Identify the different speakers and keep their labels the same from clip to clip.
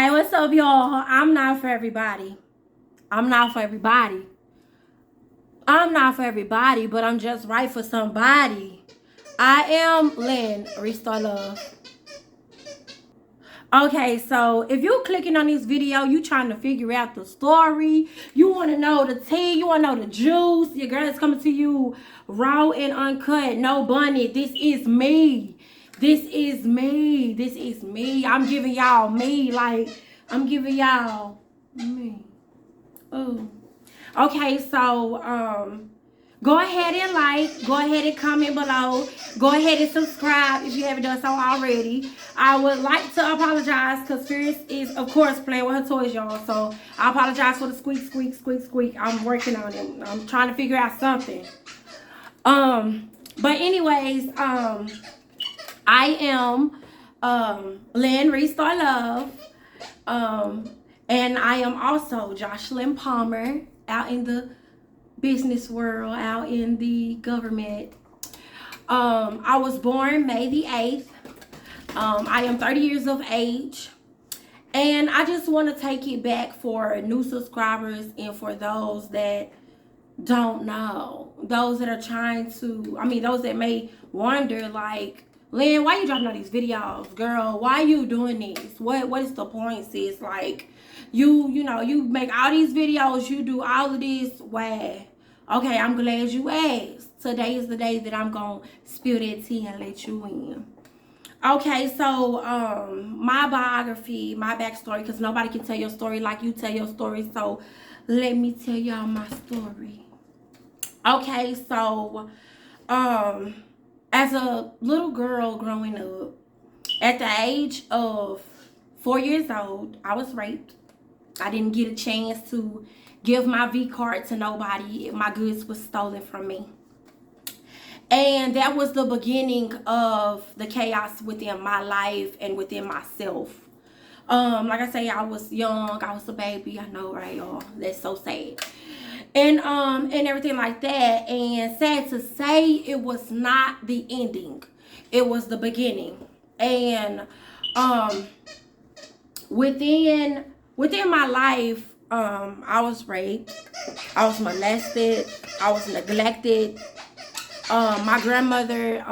Speaker 1: Hey, what's up, y'all? I'm not for everybody. I'm not for everybody. I'm not for everybody, but I'm just right for somebody. I am Lynn, Restore Love. Okay, so if you're clicking on this video, you trying to figure out the story, you want to know the tea, you want to know the juice, your girl is coming to you raw and uncut, no bunny. This is me. This is me. This is me. I'm giving y'all me. I'm giving y'all me. Oh. Okay, so go ahead and go ahead and comment below, go ahead and subscribe if you haven't done so already. I would like to apologize because Fierce is of course playing with her toys, y'all. So I apologize for the squeak, squeak, squeak, squeak. I'm working on it. I'm trying to figure out something. But anyways, I am Lynn Restore Love. And I am also Jocelyn Palmer out in the business world, out in the government. I was born May the 8th. I am 30 years of age. And I just want to take it back for new subscribers and for those that don't know. Those that are trying to, those that may wonder, like, Lynn, why you dropping all these videos? Girl, why you doing this? What is the point, sis? Like, you know, you make all these videos, you do all of this. Why? Okay, I'm glad you asked. Today is the day that I'm going to spill that tea and let you in. Okay, so my biography, my backstory, because nobody can tell your story like you tell your story. So let me tell y'all my story. Okay, so as a little girl growing up, at the age of 4 years old, I was raped. I didn't get a chance to give my V card to nobody. My goods was stolen from me. And that was the beginning of the chaos within my life and within myself. Like I say, I was young, I was a baby. I know, right, y'all? That's so sad. And everything like that. And sad to say, it was not the ending. It was the beginning. And within my life, I was raped, I was molested, I was neglected. My grandmother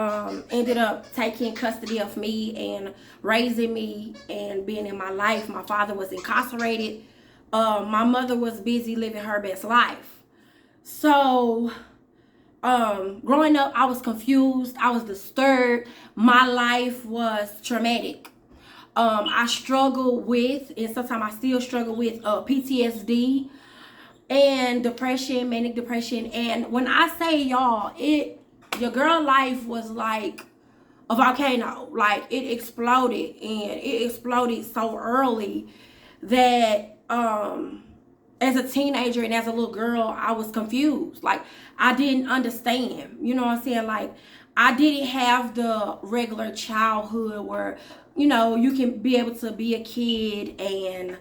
Speaker 1: ended up taking custody of me and raising me and being in my life. My father was incarcerated. My mother was busy living her best life. So growing up, I was confused, I was disturbed. My life was traumatic. I struggled with, and sometimes I still struggle with, PTSD and depression, manic depression. And when I say, y'all, your girl life was like a volcano. Like, it exploded, and it exploded so early that as a teenager and as a little girl, I was confused. Like, I didn't understand. You know what I'm saying? Like, I didn't have the regular childhood where, you know, you can be able to be a kid and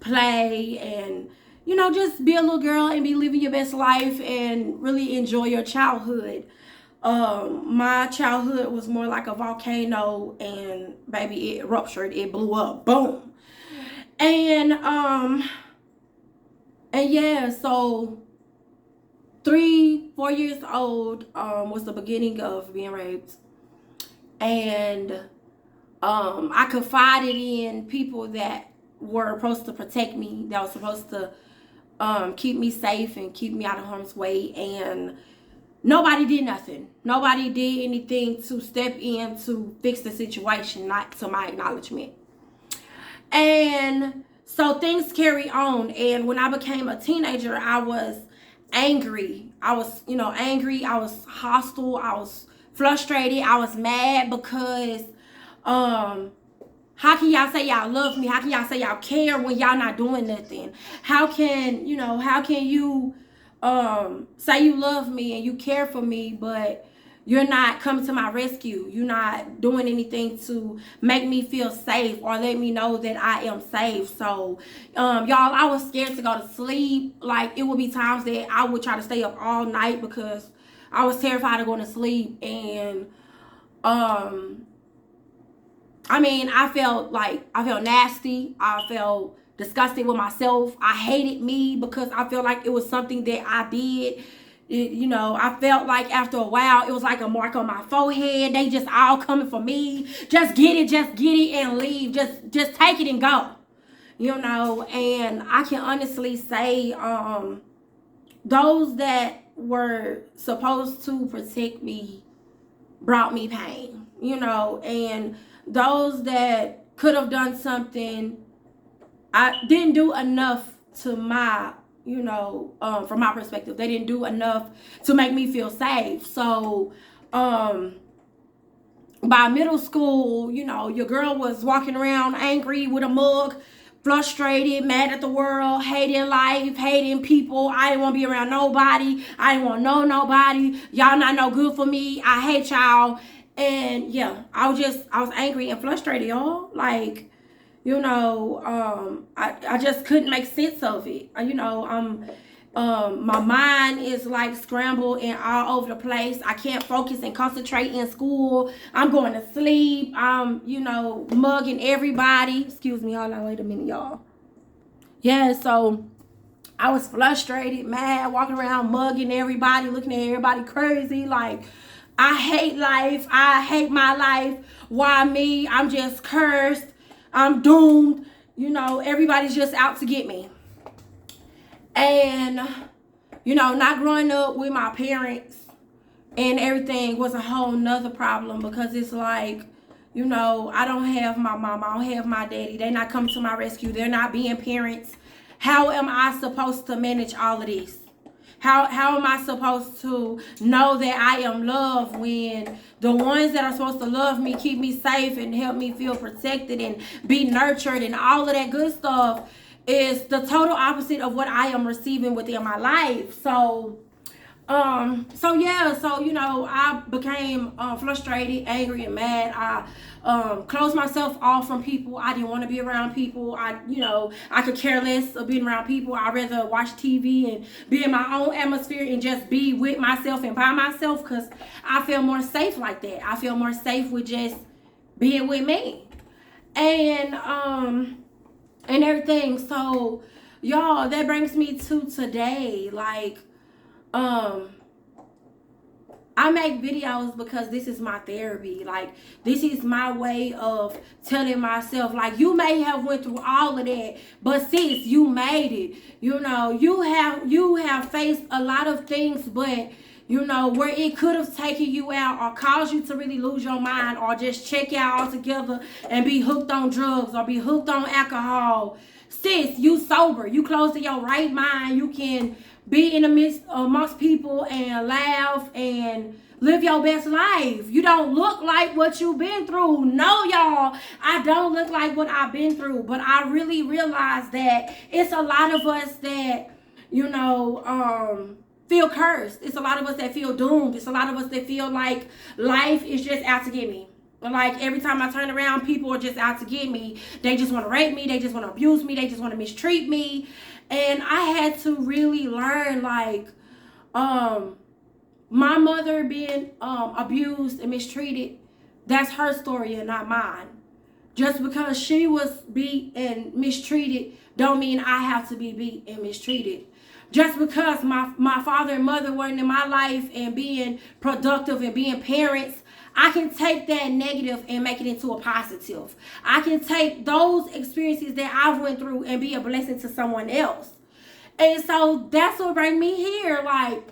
Speaker 1: play and, you know, just be a little girl and be living your best life and really enjoy your childhood. My childhood was more like a volcano, and baby, it ruptured, it blew up, boom. And yeah, so 3-4 years old was the beginning of being raped. And I confided in people that were supposed to protect me, that was supposed to keep me safe and keep me out of harm's way, and nobody did nothing. Nobody did anything to step in to fix the situation, not to my acknowledgement. And so things carry on. And when I became a teenager, I was angry. I was, angry. I was hostile. I was frustrated. I was mad because how can y'all say y'all love me? How can y'all say y'all care when y'all not doing nothing? How can you say you love me and you care for me, but you're not coming to my rescue? You're not doing anything to make me feel safe or let me know that I am safe. So, y'all, I was scared to go to sleep. Like, it would be times that I would try to stay up all night because I was terrified of going to sleep. And I mean, I felt nasty. I felt disgusted with myself. I hated me because I felt like it was something that I did. I felt like after a while, it was like a mark on my forehead. They just all coming for me. Just get it and leave. Just take it and go. And I can honestly say, those that were supposed to protect me brought me pain, and those that could have done something, I didn't do enough to my, from my perspective. They didn't do enough to make me feel safe. So, by middle school, your girl was walking around angry with a mug, frustrated, mad at the world, hating life, hating people. I didn't want to be around nobody. I didn't want to know nobody. Y'all not no good for me. I hate y'all. And yeah, I was angry and frustrated, y'all. Like, I just couldn't make sense of it. My mind is like scrambled and all over the place. I can't focus and concentrate in school. I'm going to sleep. I'm, mugging everybody. Excuse me, hold on, wait a minute, y'all. Yeah, so I was frustrated, mad, walking around mugging everybody, looking at everybody crazy. Like, I hate life. I hate my life. Why me? I'm just cursed. I'm doomed. Everybody's just out to get me. And, not growing up with my parents and everything was a whole nother problem, because it's like, I don't have my mom. I don't have my daddy. They're not coming to my rescue. They're not being parents. How am I supposed to manage all of this? How am I supposed to know that I am loved when the ones that are supposed to love me, keep me safe and help me feel protected and be nurtured and all of that good stuff is the total opposite of what I am receiving within my life? So I became frustrated, angry, and mad. I closed myself off from people. I didn't want to be around people. I could care less of being around people. I'd rather watch TV and be in my own atmosphere and just be with myself and by myself, because I feel more safe like that. I feel more safe with just being with me. And everything. So, y'all, that brings me to today. Like, I make videos because this is my therapy. Like, this is my way of telling myself, like, you may have went through all of that, but sis, you made it. You have faced a lot of things, but where it could have taken you out or caused you to really lose your mind or just check out altogether and be hooked on drugs or be hooked on alcohol. Sis, you sober. You close to your right mind. You can be in the midst amongst people and laugh and live your best life. You don't look like what you've been through. No, y'all, I don't look like what I've been through. But I really realize that it's a lot of us that, feel cursed. It's a lot of us that feel doomed. It's a lot of us that feel like life is just out to get me. Like, every time I turn around, people are just out to get me. They just want to rape me. They just want to abuse me. They just want to mistreat me. And I had to really learn, like, my mother being abused and mistreated, that's her story and not mine. Just because she was beat and mistreated don't mean I have to be beat and mistreated. Just because my father and mother weren't in my life and being productive and being parents, I can take that negative and make it into a positive. I can take those experiences that I went through and be a blessing to someone else. And so that's what brought me here. Like,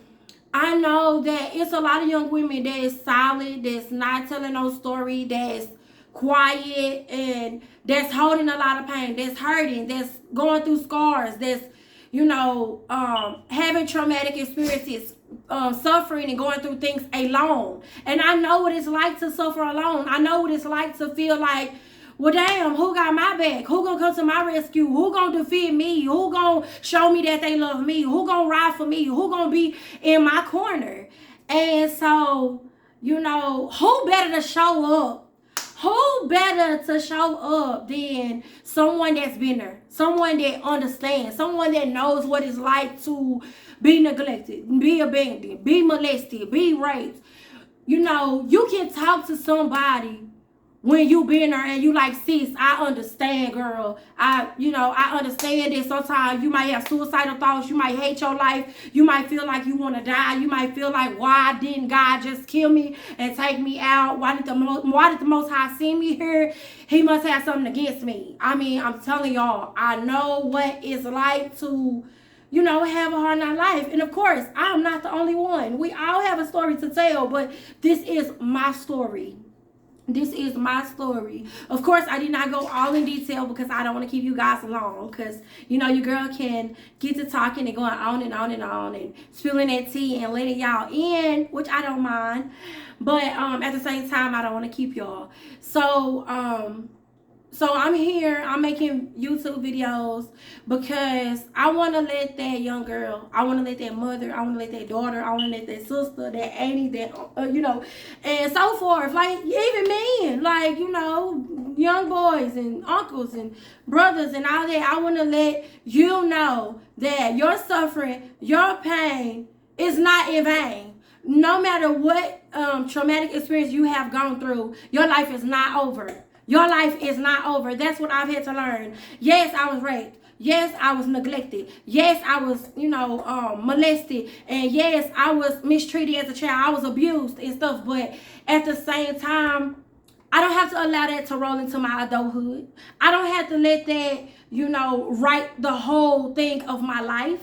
Speaker 1: I know that it's a lot of young women that is silent, that's not telling no story, that's quiet, and that's holding a lot of pain, that's hurting, that's going through scars, that's having traumatic experiences, suffering and going through things alone. And I know what it's like to suffer alone. I know what it's like to feel like, well, damn, who got my back? Who gonna come to my rescue? Who gonna defend me? Who gonna show me that they love me? Who gonna ride for me? Who gonna be in my corner? And so, who better to show up? Who better to show up than someone that's been there? Someone that understands. Someone that knows what it's like to be neglected, be abandoned, be molested, be raped. You can talk to somebody when you been there and you like, sis, I understand, girl. I understand that sometimes you might have suicidal thoughts. You might hate your life. You might feel like you want to die. You might feel like, why didn't God just kill me and take me out? Why did the Most High send me here? He must have something against me. I mean, I'm telling y'all, I know what it's like to, have a hard night life. And of course, I'm not the only one. We all have a story to tell, but this is my story. This is my story. Of course, I did not go all in detail because I don't want to keep you guys long. Because, your girl can get to talking and going on and on and on and spilling that tea and letting y'all in, which I don't mind. But at the same time, I don't want to keep y'all. So I'm here. I'm making YouTube videos because I want to let that young girl, I want to let that mother, I want to let that daughter, I want to let that sister, that auntie, that, and so forth. Like, even men, like, young boys and uncles and brothers and all that. I want to let you know that your suffering, your pain is not in vain. No matter what traumatic experience you have gone through, your life is not over. Your life is not over. That's what I've had to learn. Yes, I was raped. Yes, I was neglected. Yes, I was, molested. And yes, I was mistreated as a child. I was abused and stuff. But at the same time, I don't have to allow that to roll into my adulthood. I don't have to let that, write the whole thing of my life.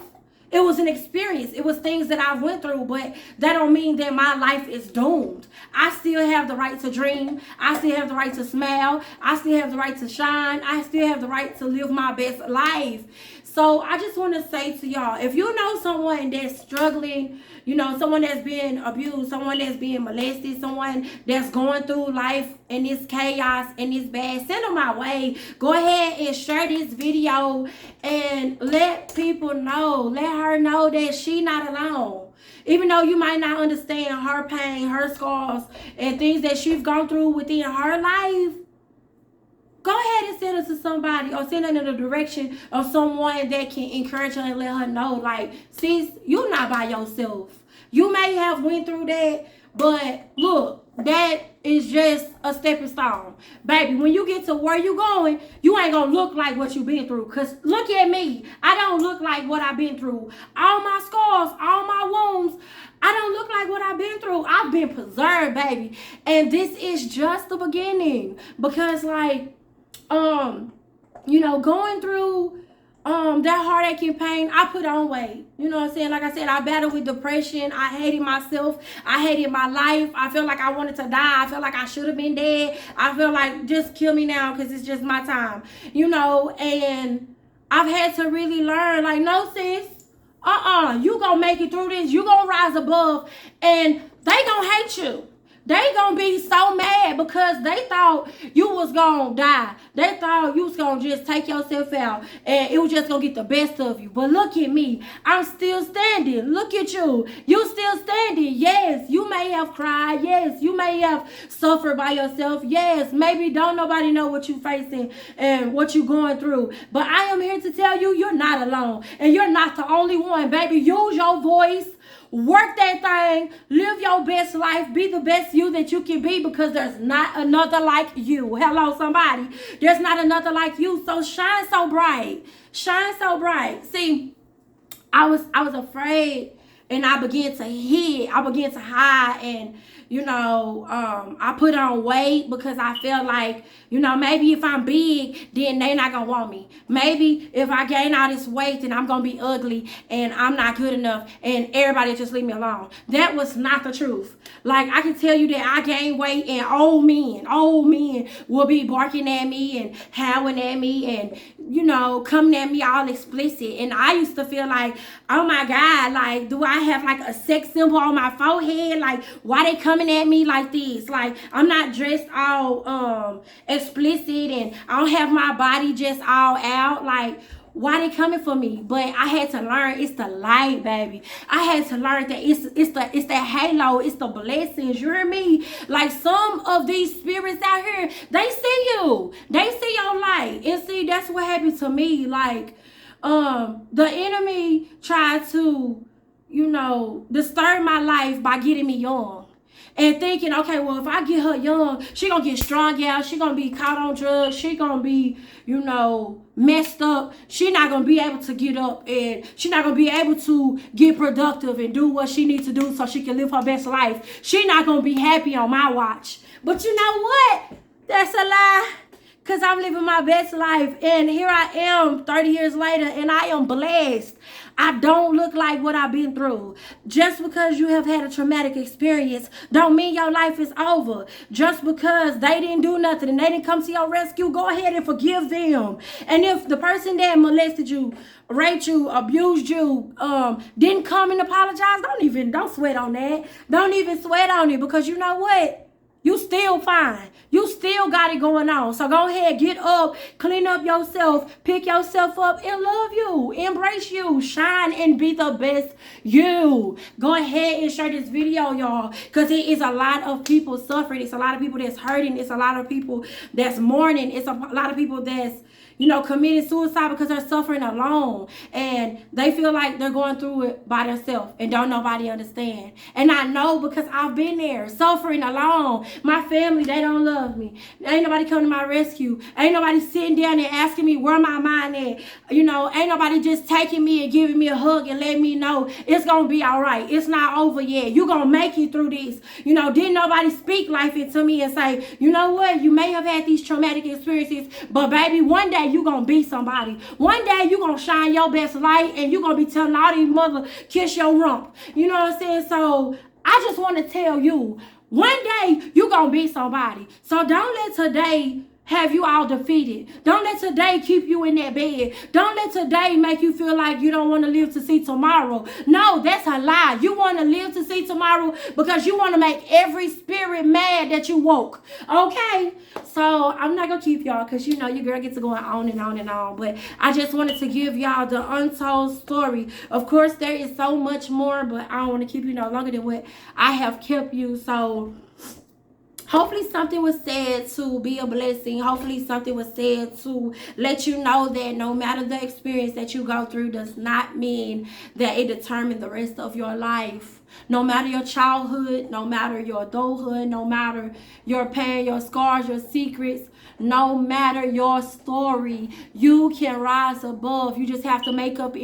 Speaker 1: It was an experience. It was things that I went through, but that don't mean that my life is doomed. I still have the right to dream. I still have the right to smile. I still have the right to shine. I still have the right to live my best life. So I just want to say to y'all, if you know someone that's struggling, someone that's being abused, someone that's being molested, someone that's going through life in this chaos and this bad, send them my way. Go ahead and share this video and let people know, let her know that she not alone. Even though you might not understand her pain, her scars, and things that she's gone through within her life, go ahead and send her to somebody or send her in the direction of someone that can encourage her and let her know, like, sis, you're not by yourself. You may have went through that, but look, that is just a stepping stone. Baby, when you get to where you going, you ain't gonna look like what you been through. Because look at me. I don't look like what I've been through. All my scars, all my wounds, I don't look like what I've been through. I've been preserved, baby. And this is just the beginning. Because, like, going through that heartache and pain, I put on weight. You know what I'm saying? Like I said, I battled with depression. I hated myself. I hated my life. I felt like I wanted to die. I felt like I should have been dead. I felt like, just kill me now because it's just my time. And I've had to really learn, like, no, sis, you gonna make it through this. You gonna rise above, and they gonna hate you. They gonna be so mad because they thought you was gonna die. They thought you was gonna just take yourself out and it was just gonna get the best of you. But look at me. I'm still standing. Look at you. You still standing. Yes, you may have cried. Yes, you may have suffered by yourself. Yes, maybe don't nobody know what you facing and what you going through. But I am here to tell you, you're not alone. And you're not the only one, baby. Use your voice. Work that thing, live your best life, be the best you that you can be, because there's not another like you. Hello, somebody. There's not another like you. So shine so bright. Shine so bright. See, I was afraid, and I began to hide, and I put on weight because I felt like, maybe if I'm big, then they not gonna want me. Maybe if I gain all this weight, then I'm gonna be ugly and I'm not good enough and everybody just leave me alone. That was not the truth. Like, I can tell you that I gained weight and old men will be barking at me and howling at me and, coming at me all explicit. And I used to feel like, oh my God, like, do I have like a sex symbol on my forehead? Like, why they coming at me like this? Like, I'm not dressed all explicit and I don't have my body just all out. Like, why they coming for me? But I had to learn it's the light, baby. I had to learn that it's the halo, it's the blessings. You hear me? Like, some of these spirits out here, they see you. They see your light. And see, that's what happened to me. Like, the enemy tried to, disturb my life by getting me young. And thinking, okay, well, if I get her young, she gonna get strung out. She gonna be caught on drugs. She gonna be, messed up. She not gonna be able to get up, and she not gonna be able to get productive and do what she needs to do so she can live her best life. She not gonna be happy on my watch. But you know what? That's a lie. Because I'm living my best life. And here I am 30 years later, and I am blessed. I don't look like what I've been through. Just because you have had a traumatic experience don't mean your life is over. Just because they didn't do nothing and they didn't come to your rescue, go ahead and forgive them. And if the person that molested you, raped you, abused you, didn't come and apologize, don't sweat on that. Don't even sweat on it, because you know what? You still fine. You still got it going on. So go ahead, get up, clean up yourself, pick yourself up, and love you. Embrace you. Shine and be the best you. Go ahead and share this video, y'all, because it is a lot of people suffering. It's a lot of people that's hurting. It's a lot of people that's mourning. It's a lot of people that's committing suicide because they're suffering alone, and they feel like they're going through it by themselves and don't nobody understand. And I know, because I've been there, suffering alone. My family, they don't love me. Ain't nobody coming to my rescue. Ain't nobody sitting down and asking me where my mind at. Ain't nobody just taking me and giving me a hug and letting me know it's gonna be all right. It's not over yet. You gonna make it through this. Didn't nobody speak life into me and say, you know what, you may have had these traumatic experiences, but baby, one day you gonna be somebody. One day you gonna shine your best light, and you gonna be telling all these mother, kiss your rump. You know what I'm saying? So I just want to tell you, one day you gonna be somebody. So don't let today have you all defeated. Don't let today keep you in that bed. Don't let today make you feel like you don't want to live to see tomorrow. No, that's a lie. You want to live to see tomorrow because you want to make every spirit mad that you woke. Okay? So I'm not going to keep y'all, because your girl gets to going on and on and on. But I just wanted to give y'all the untold story. Of course, there is so much more, but I don't want to keep you longer than what I have kept you. So hopefully something was said to be a blessing. Hopefully something was said to let you know that no matter the experience that you go through does not mean that it determines the rest of your life. No matter your childhood, no matter your adulthood, no matter your pain, your scars, your secrets, no matter your story, you can rise above. You just have to make up